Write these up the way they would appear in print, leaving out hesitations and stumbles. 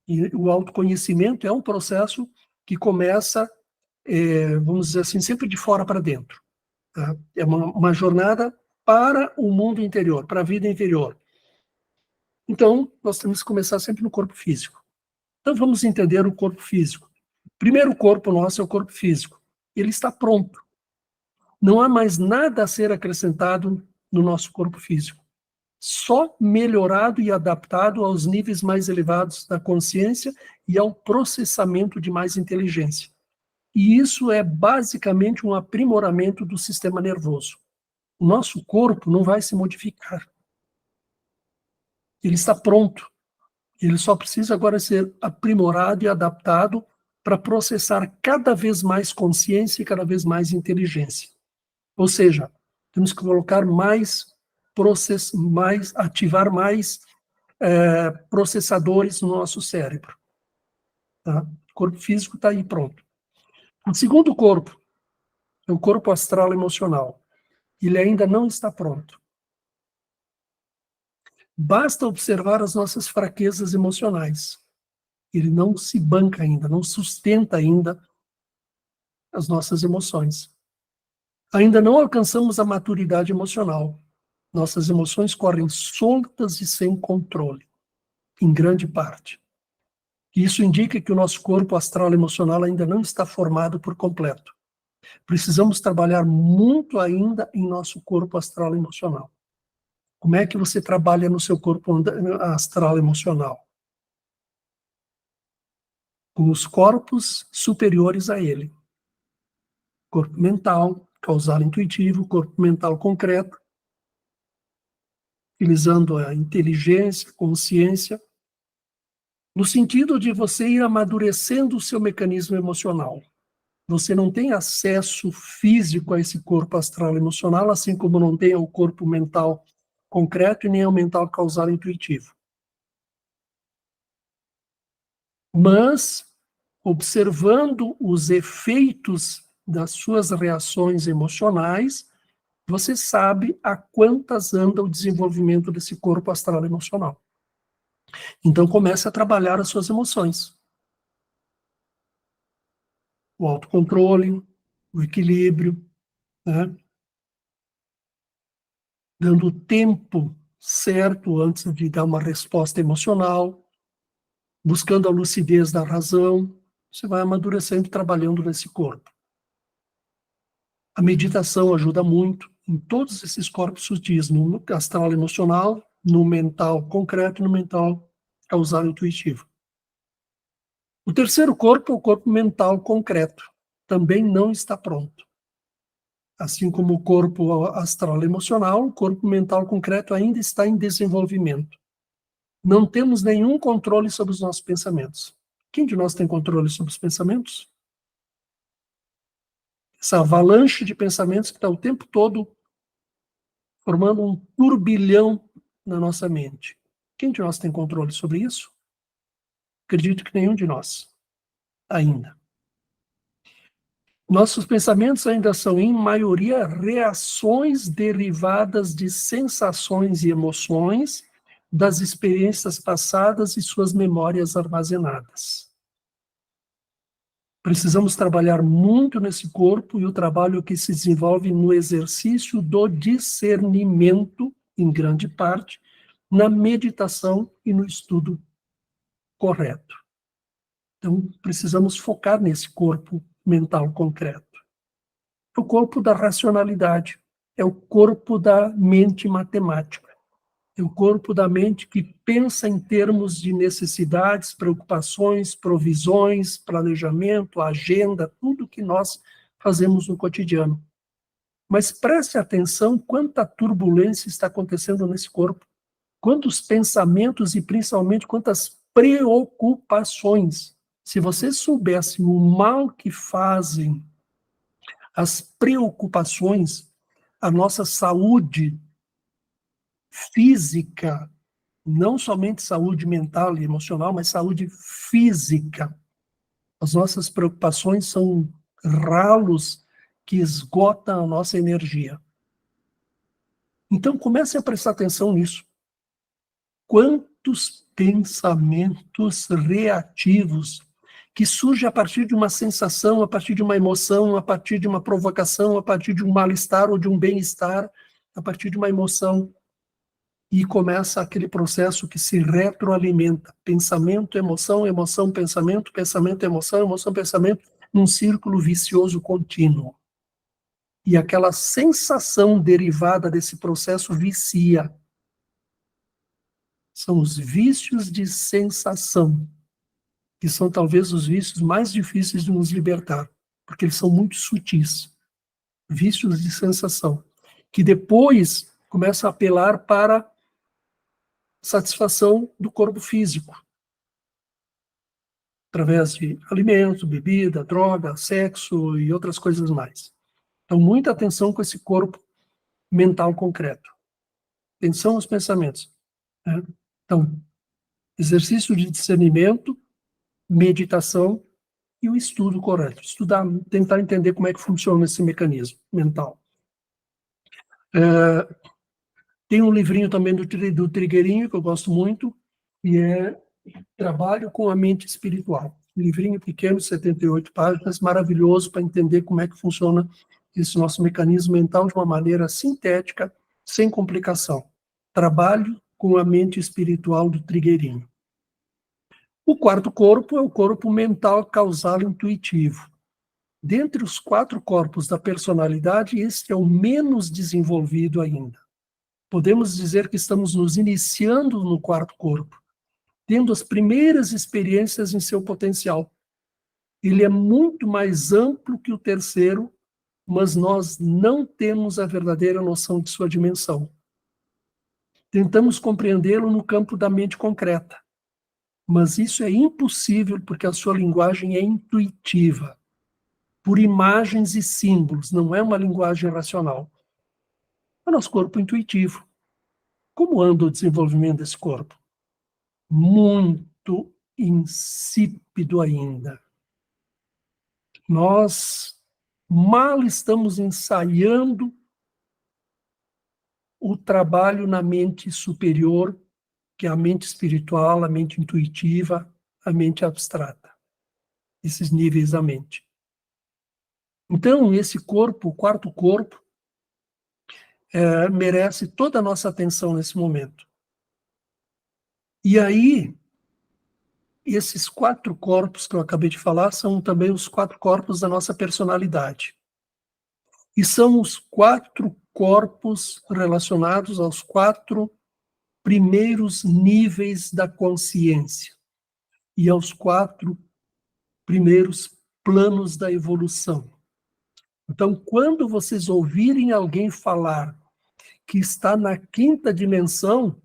E o autoconhecimento é um processo que começa, vamos dizer assim, sempre de fora para dentro. Tá? É uma jornada para o mundo interior, para a vida interior. Então, nós temos que começar sempre no corpo físico. Então, vamos entender o corpo físico. O primeiro corpo nosso é o corpo físico. Ele está pronto. Não há mais nada a ser acrescentado no nosso corpo físico. Só melhorado e adaptado aos níveis mais elevados da consciência e ao processamento de mais inteligência. E isso é basicamente um aprimoramento do sistema nervoso. O nosso corpo não vai se modificar. Ele está pronto. Ele só precisa agora ser aprimorado e adaptado para processar cada vez mais consciência e cada vez mais inteligência. Ou seja, temos que colocar ativar mais processadores no nosso cérebro. Tá? O corpo físico está aí pronto. O segundo corpo é o corpo astral emocional. Ele ainda não está pronto. Basta observar as nossas fraquezas emocionais. Ele não se banca ainda, não sustenta ainda as nossas emoções. Ainda não alcançamos a maturidade emocional. Nossas emoções correm soltas e sem controle, em grande parte. Isso indica que o nosso corpo astral emocional ainda não está formado por completo. Precisamos trabalhar muito ainda em nosso corpo astral emocional. Como é que você trabalha no seu corpo astral emocional? Com os corpos superiores a ele. Corpo mental, causal intuitivo, corpo mental concreto, utilizando a inteligência, consciência, no sentido de você ir amadurecendo o seu mecanismo emocional. Você não tem acesso físico a esse corpo astral emocional, assim como não tem ao corpo mental concreto e nem ao mental causal intuitivo. Mas, observando os efeitos das suas reações emocionais, você sabe a quantas anda o desenvolvimento desse corpo astral emocional. Então, comece a trabalhar as suas emoções. O autocontrole, o equilíbrio, né? Dando o tempo certo antes de dar uma resposta emocional, buscando a lucidez da razão, você vai amadurecendo trabalhando nesse corpo. A meditação ajuda muito em todos esses corpos sutis, no astral emocional, no mental concreto e no mental causal intuitivo. O terceiro corpo é o corpo mental concreto. Também não está pronto. Assim como o corpo astral emocional, o corpo mental concreto ainda está em desenvolvimento. Não temos nenhum controle sobre os nossos pensamentos. Quem de nós tem controle sobre os pensamentos? Essa avalanche de pensamentos que está o tempo todo formando um turbilhão na nossa mente. Quem de nós tem controle sobre isso? Acredito que nenhum de nós, ainda. Nossos pensamentos ainda são, em maioria, reações derivadas de sensações e emoções das experiências passadas e suas memórias armazenadas. Precisamos trabalhar muito nesse corpo e o trabalho que se desenvolve no exercício do discernimento, em grande parte, na meditação e no estudo correto. Então, precisamos focar nesse corpo mental concreto. É o corpo da racionalidade, é o corpo da mente matemática, é o corpo da mente que pensa em termos de necessidades, preocupações, provisões, planejamento, agenda, tudo que nós fazemos no cotidiano. Mas preste atenção quanta turbulência está acontecendo nesse corpo, quantos pensamentos e principalmente quantas preocupações. Se você soubesse o mal que fazem as preocupações, a nossa saúde física, não somente saúde mental e emocional, mas saúde física. As nossas preocupações são ralos que esgotam a nossa energia. Então, comece a prestar atenção nisso. Quanto muitos pensamentos reativos que surgem a partir de uma sensação, a partir de uma emoção, a partir de uma provocação, a partir de um mal-estar ou de um bem-estar, a partir de uma emoção. E começa aquele processo que se retroalimenta. Pensamento, emoção, emoção, pensamento, pensamento, emoção, pensamento, num círculo vicioso contínuo. E aquela sensação derivada desse processo vicia. São os vícios de sensação, que são talvez os vícios mais difíceis de nos libertar, porque eles são muito sutis. Vícios de sensação, que depois começam a apelar para satisfação do corpo físico, através de alimento, bebida, droga, sexo e outras coisas mais. Então, muita atenção com esse corpo mental concreto. Atenção aos pensamentos, né? Então, exercício de discernimento, meditação e o estudo correto. Estudar, tentar entender como é que funciona esse mecanismo mental. Tem um livrinho também do Trigueirinho, que eu gosto muito, e é Trabalho com a Mente Espiritual. Livrinho pequeno, 78 páginas, maravilhoso para entender como é que funciona esse nosso mecanismo mental de uma maneira sintética, sem complicação. Trabalho com a Mente Espiritual do Trigueirinho. O quarto corpo é o corpo mental causal intuitivo. Dentre os 4 corpos da personalidade, este é o menos desenvolvido ainda. Podemos dizer que estamos nos iniciando no quarto corpo, tendo as primeiras experiências em seu potencial. Ele é muito mais amplo que o terceiro, mas nós não temos a verdadeira noção de sua dimensão. Tentamos compreendê-lo no campo da mente concreta, mas isso é impossível porque a sua linguagem é intuitiva, por imagens e símbolos, não é uma linguagem racional. É o nosso corpo intuitivo. Como anda o desenvolvimento desse corpo? Muito insípido ainda. Nós mal estamos ensaiando o trabalho na mente superior, que é a mente espiritual, a mente intuitiva, a mente abstrata. Esses níveis da mente. Então, esse corpo, o quarto corpo, merece toda a nossa atenção nesse momento. E aí, esses 4 corpos que eu acabei de falar são também os 4 corpos da nossa personalidade. E são os 4 corpos relacionados aos 4 primeiros níveis da consciência e aos 4 primeiros planos da evolução. Então, quando vocês ouvirem alguém falar que está na 5ª dimensão,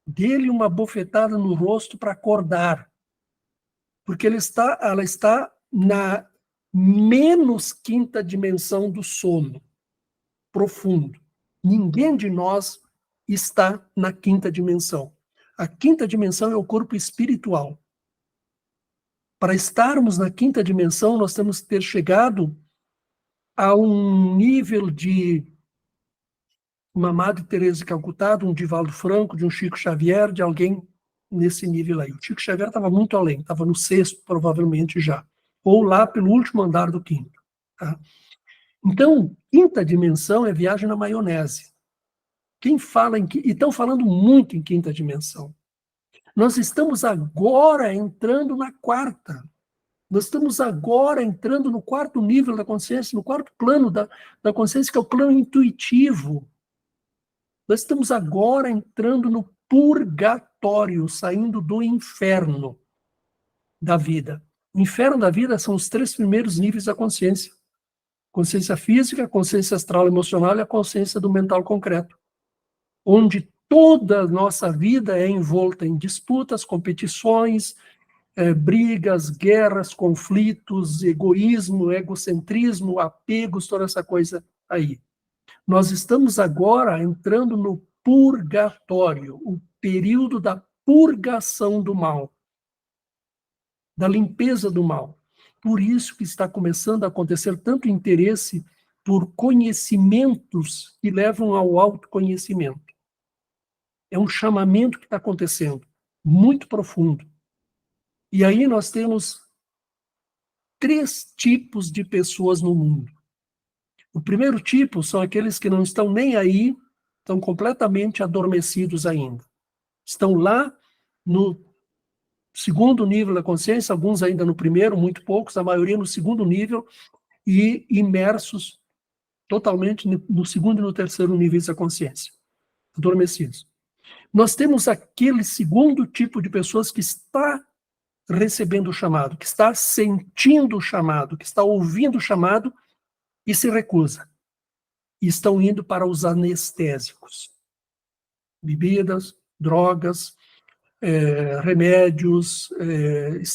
dê-lhe uma bofetada no rosto para acordar. Porque ela está na menos 5ª dimensão do sono profundo. Ninguém de nós está na 5ª dimensão. A 5ª dimensão é o corpo espiritual. Para estarmos na 5ª dimensão, nós temos que ter chegado a um nível de uma Madre Teresa de Calcutá, de um Divaldo Franco, de um Chico Xavier, de alguém nesse nível aí. O Chico Xavier estava muito além, estava no 6º, provavelmente já, ou lá pelo último andar do 5º. Tá? Então, 5ª dimensão é viagem na maionese. Quem fala e estão falando muito em 5ª dimensão. Nós estamos agora entrando na 4ª. Nós estamos agora entrando no 4º nível da consciência, no 4º plano da consciência, que é o plano intuitivo. Nós estamos agora entrando no purgatório, saindo do inferno da vida. O inferno da vida são os 3 primeiros níveis da consciência. Consciência física, consciência astral emocional e a consciência do mental concreto. Onde toda a nossa vida é envolta em disputas, competições, brigas, guerras, conflitos, egoísmo, egocentrismo, apegos, toda essa coisa aí. Nós estamos agora entrando no purgatório, o período da purgação do mal, da limpeza do mal. Por isso que está começando a acontecer tanto interesse por conhecimentos que levam ao autoconhecimento. É um chamamento que está acontecendo. muito profundo. E aí nós temos 3 tipos de pessoas no mundo. O primeiro tipo são aqueles que não estão nem aí, estão completamente adormecidos ainda. Estão lá no segundo nível da consciência, alguns ainda no primeiro, muito poucos, a maioria no segundo nível, e imersos totalmente no segundo e no terceiro níveis da consciência, adormecidos. Nós temos aquele segundo tipo de pessoas que está recebendo o chamado, que está sentindo o chamado, que está ouvindo o chamado e se recusa. E estão indo para os anestésicos. Bebidas, drogas, remédios,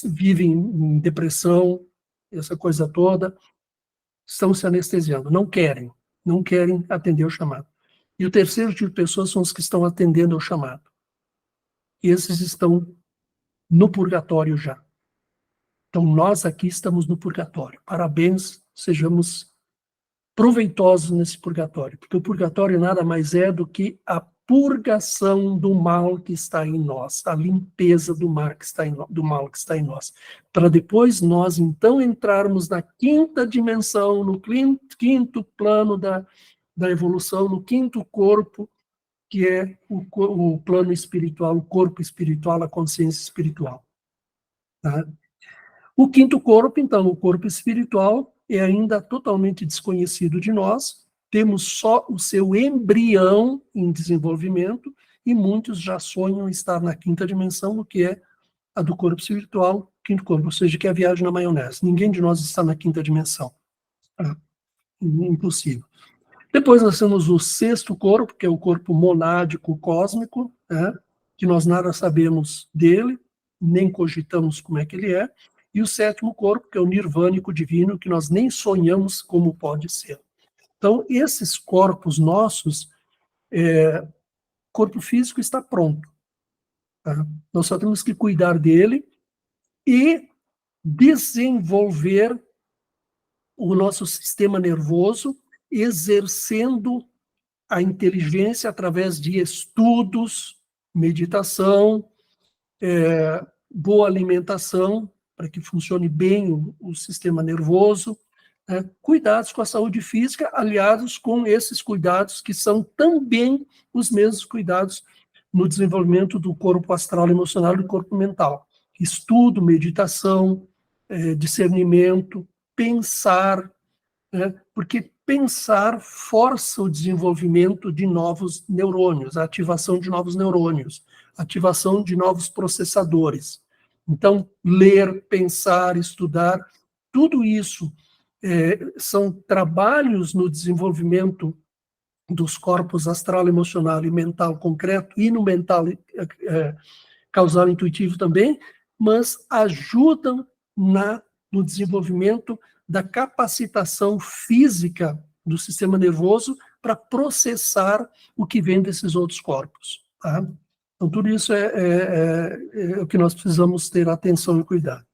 vivem em depressão, essa coisa toda, estão se anestesiando, não querem atender o chamado. E o terceiro tipo de pessoas são os que estão atendendo ao chamado. Esses estão no purgatório já. Então, nós aqui estamos no purgatório. Parabéns, sejamos proveitosos nesse purgatório, porque o purgatório nada mais é do que a purgação do mal que está em nós, a limpeza do mal que está em nós, para depois nós, então, entrarmos na quinta dimensão, no quinto plano da evolução, no quinto corpo, que é o plano espiritual, o corpo espiritual, a consciência espiritual. Tá? O quinto corpo, então, o corpo espiritual, é ainda totalmente desconhecido de nós, temos só o seu embrião em desenvolvimento, e muitos já sonham estar na quinta dimensão, o que é a do corpo espiritual, quinto corpo, ou seja, que é a viagem na maionese. Ninguém de nós está na quinta dimensão. Tá? Impossível. Depois nós temos o sexto corpo, que é o corpo monádico cósmico, né, que nós nada sabemos dele, nem cogitamos como é que ele é, e o sétimo corpo, que é o nirvânico divino, que nós nem sonhamos como pode ser. Então, esses corpos nossos, corpo físico está pronto. Tá? Nós só temos que cuidar dele e desenvolver o nosso sistema nervoso, exercendo a inteligência através de estudos, meditação, boa alimentação, para que funcione bem o sistema nervoso, cuidados com a saúde física, aliados com esses cuidados que são também os mesmos cuidados no desenvolvimento do corpo astral, emocional e do corpo mental. Estudo, meditação, discernimento, pensar, porque pensar força o desenvolvimento de novos neurônios, a ativação de novos neurônios, ativação de novos processadores. Então, ler, pensar, estudar, tudo isso são trabalhos no desenvolvimento dos corpos astral, emocional e mental concreto, e no mental causal intuitivo também, mas ajudam no desenvolvimento da capacitação física do sistema nervoso para processar o que vem desses outros corpos. Tá? Então, tudo isso é o que nós precisamos ter atenção e cuidado.